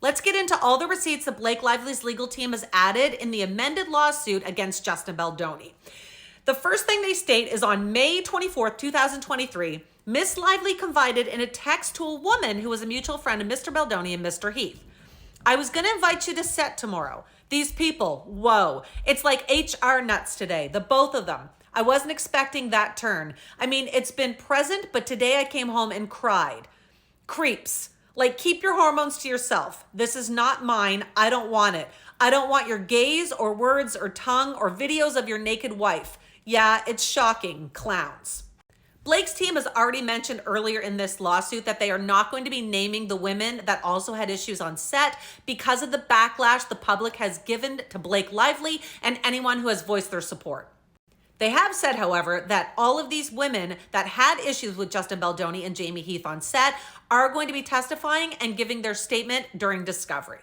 Let's get into all the receipts that Blake Lively's legal team has added in the amended lawsuit against Justin Baldoni. The first thing they state is on May 24th, 2023, Miss Lively confided in a text to a woman who was a mutual friend of Mr. Baldoni and Mr. Heath. I was going to invite you to set tomorrow. These people, whoa, it's like HR nuts today, the both of them. I wasn't expecting that turn. I mean, it's been present, but today I came home and cried. Creeps. Like, keep your hormones to yourself. This is not mine. I don't want it. I don't want your gaze or words or tongue or videos of your naked wife. Yeah, it's shocking. Clowns. Blake's team has already mentioned earlier in this lawsuit that they are not going to be naming the women that also had issues on set because of the backlash the public has given to Blake Lively and anyone who has voiced their support. They have said, however, that all of these women that had issues with Justin Baldoni and Jamie Heath on set are going to be testifying and giving their statement during discovery.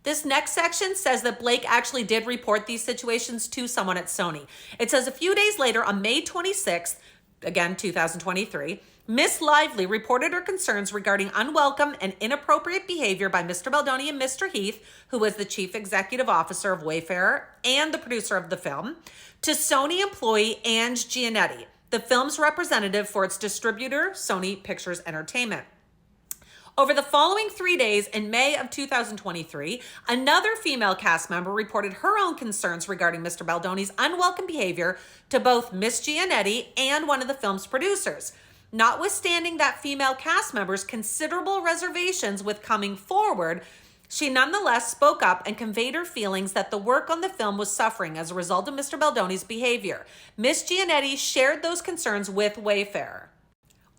This next section says that Blake actually did report these situations to someone at Sony. It says a few days later, on May 26th, again 2023, Miss Lively reported her concerns regarding unwelcome and inappropriate behavior by Mr. Baldoni and Mr. Heath, who was the chief executive officer of Wayfarer and the producer of the film, to Sony employee Ange Giannetti, the film's representative for its distributor, Sony Pictures Entertainment. Over the following 3 days in May of 2023, another female cast member reported her own concerns regarding Mr. Baldoni's unwelcome behavior to both Miss Giannetti and one of the film's producers. Notwithstanding that female cast member's considerable reservations with coming forward, she nonetheless spoke up and conveyed her feelings that the work on the film was suffering as a result of Mr. Baldoni's behavior. Miss Giannetti shared those concerns with Wayfarer.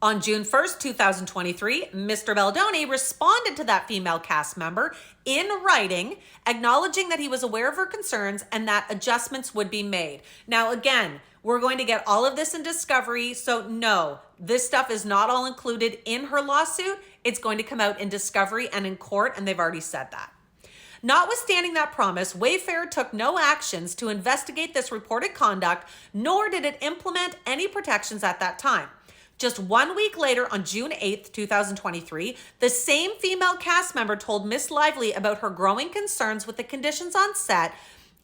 On June 1st, 2023, Mr. Baldoni responded to that female cast member in writing, acknowledging that he was aware of her concerns and that adjustments would be made. Now, again, we're going to get all of this in discovery, so no, this stuff is not all included in her lawsuit. It's going to come out in discovery and in court, and they've already said that. Notwithstanding that promise, Wayfarer took no actions to investigate this reported conduct, nor did it implement any protections at that time. Just 1 week later, on June 8th, 2023, the same female cast member told Miss Lively about her growing concerns with the conditions on set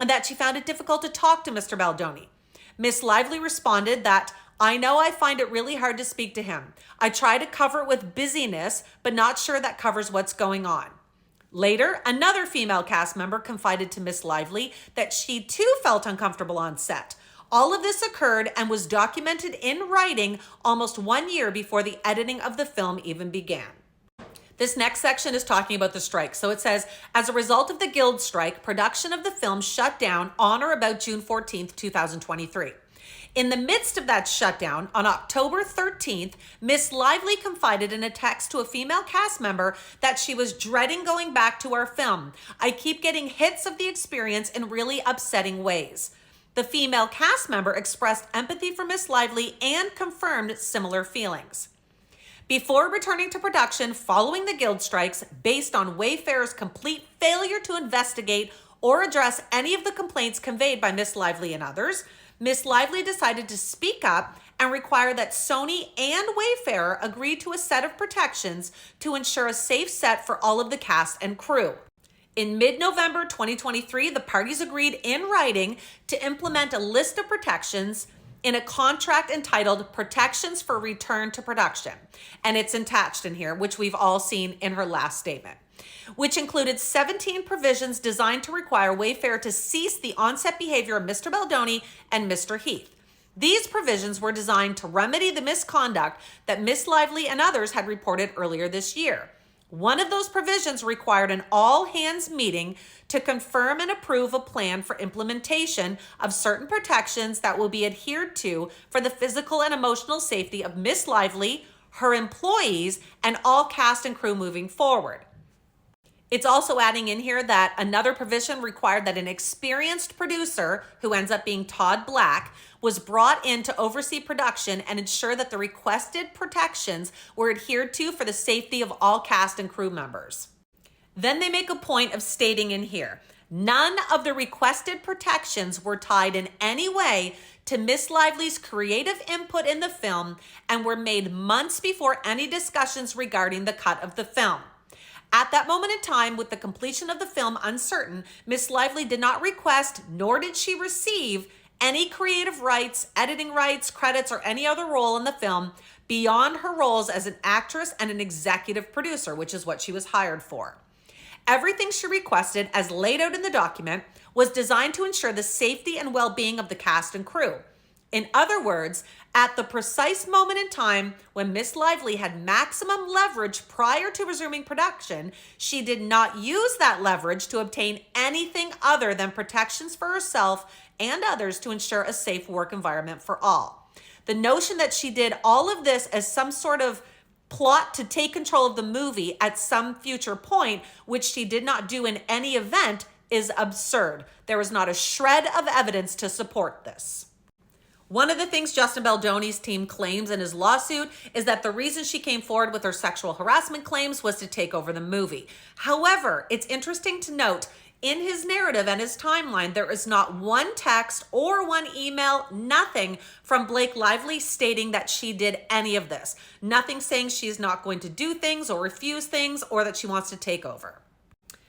and that she found it difficult to talk to Mr. Baldoni. Miss Lively responded that, I know I find it really hard to speak to him. I try to cover it with busyness, but not sure that covers what's going on. Later, another female cast member confided to Miss Lively that she too felt uncomfortable on set. All of this occurred and was documented in writing almost 1 year before the editing of the film even began. This next section is talking about the strike. So it says, as a result of the Guild strike, production of the film shut down on or about June 14th, 2023. In the midst of that shutdown, on October 13th, Miss Lively confided in a text to a female cast member that she was dreading going back to our film. I keep getting hits of the experience in really upsetting ways. The female cast member expressed empathy for Miss Lively and confirmed similar feelings. Before returning to production following the Guild strikes, based on Wayfarer's complete failure to investigate or address any of the complaints conveyed by Miss Lively and others, Miss Lively decided to speak up and require that Sony and Wayfarer agree to a set of protections to ensure a safe set for all of the cast and crew. In mid-November 2023, the parties agreed in writing to implement a list of protections in a contract entitled Protections for Return to Production. And it's attached in here, which we've all seen in her last statement, which included 17 provisions designed to require Wayfarer to cease the on-set behavior of Mr. Baldoni and Mr. Heath. These provisions were designed to remedy the misconduct that Miss Lively and others had reported earlier this year. One of those provisions required an all-hands meeting to confirm and approve a plan for implementation of certain protections that will be adhered to for the physical and emotional safety of Miss Lively, her employees, and all cast and crew moving forward. It's also adding in here that another provision required that an experienced producer, who ends up being Todd Black, was brought in to oversee production and ensure that the requested protections were adhered to for the safety of all cast and crew members. Then they make a point of stating in here, none of the requested protections were tied in any way to Miss Lively's creative input in the film and were made months before any discussions regarding the cut of the film. At that moment in time, with the completion of the film uncertain, Miss Lively did not request, nor did she receive, any creative rights, editing rights, credits, or any other role in the film beyond her roles as an actress and an executive producer, which is what she was hired for. Everything she requested, as laid out in the document, was designed to ensure the safety and well-being of the cast and crew. In other words, at the precise moment in time when Miss Lively had maximum leverage prior to resuming production, she did not use that leverage to obtain anything other than protections for herself and others to ensure a safe work environment for all. The notion that she did all of this as some sort of plot to take control of the movie at some future point, which she did not do in any event, is absurd. There is not a shred of evidence to support this. One of the things Justin Baldoni's team claims in his lawsuit is that the reason she came forward with her sexual harassment claims was to take over the movie. However, it's interesting to note, in his narrative and his timeline, there is not one text or one email, nothing from Blake Lively stating that she did any of this. Nothing saying she's not going to do things or refuse things or that she wants to take over.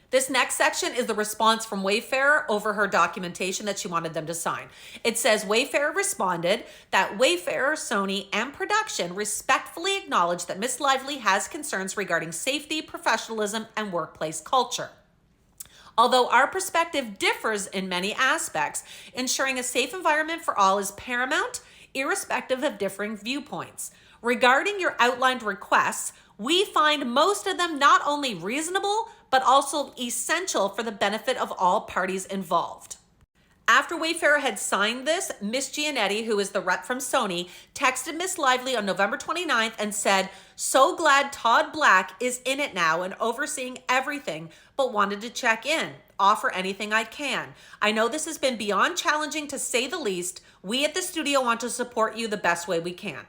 This next section is the response from Wayfarer over her documentation that she wanted them to sign. It says Wayfarer responded that Wayfarer, Sony, and production respectfully acknowledge that Miss Lively has concerns regarding safety, professionalism, and workplace culture. Although our perspective differs in many aspects, ensuring a safe environment for all is paramount, irrespective of differing viewpoints. Regarding your outlined requests, we find most of them not only reasonable, but also essential for the benefit of all parties involved. After Wayfarer had signed this, Miss Giannetti, who is the rep from Sony, texted Miss Lively on November 29th and said, "So glad Todd Black is in it now and overseeing everything, but wanted to check in, offer anything I can. I know this has been beyond challenging to say the least. We at the studio want to support you the best way we can."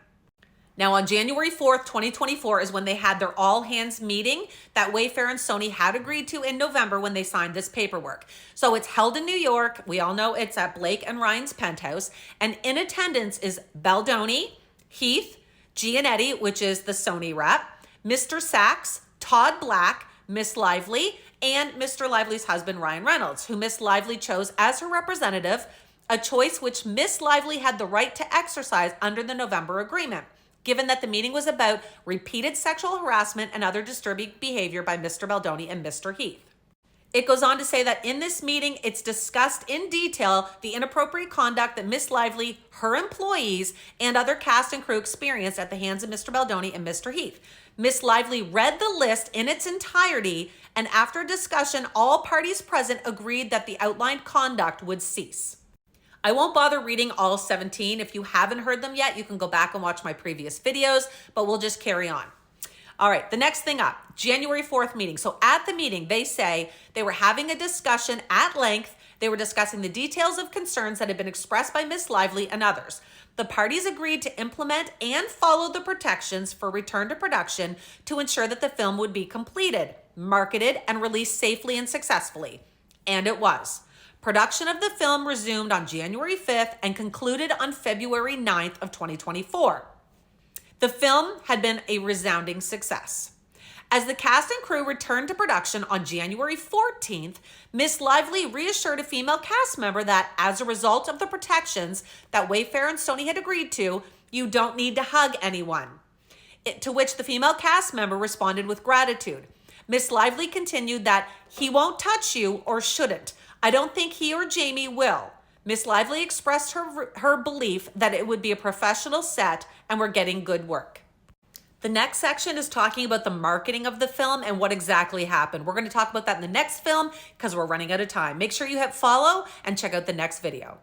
Now, on January 4th, 2024 is when they had their all-hands meeting that Wayfarer and Sony had agreed to in November when they signed this paperwork. So it's held in New York. We all know it's at Blake and Ryan's penthouse. And in attendance is Baldoni, Heath, Giannetti, which is the Sony rep, Mr. Sachs, Todd Black, Miss Lively, and Mr. Lively's husband, Ryan Reynolds, who Miss Lively chose as her representative, a choice which Miss Lively had the right to exercise under the November agreement, given that the meeting was about repeated sexual harassment and other disturbing behavior by Mr. Baldoni and Mr. Heath. It goes on to say that in this meeting, it's discussed in detail the inappropriate conduct that Miss Lively, her employees, and other cast and crew experienced at the hands of Mr. Baldoni and Mr. Heath. Miss Lively read the list in its entirety, and after discussion, all parties present agreed that the outlined conduct would cease. I won't bother reading all 17. If you haven't heard them yet, you can go back and watch my previous videos, but we'll just carry on. All right, the next thing up, January 4th meeting. So at the meeting, they say they were having a discussion at length. They were discussing the details of concerns that had been expressed by Miss Lively and others. The parties agreed to implement and follow the protections for return to production to ensure that the film would be completed, marketed, and released safely and successfully. And it was. Production of the film resumed on January 5th and concluded on February 9th of 2024. The film had been a resounding success. As the cast and crew returned to production on January 14th, Miss Lively reassured a female cast member that as a result of the protections that Wayfarer and Sony had agreed to, you don't need to hug anyone. To which the female cast member responded with gratitude. Miss Lively continued that he won't touch you or shouldn't. I don't think he or Jamie will. Miss Lively expressed her belief that it would be a professional set and we're getting good work. The next section is talking about the marketing of the film and what exactly happened. We're going to talk about that in the next film because we're running out of time. Make sure you hit follow and check out the next video.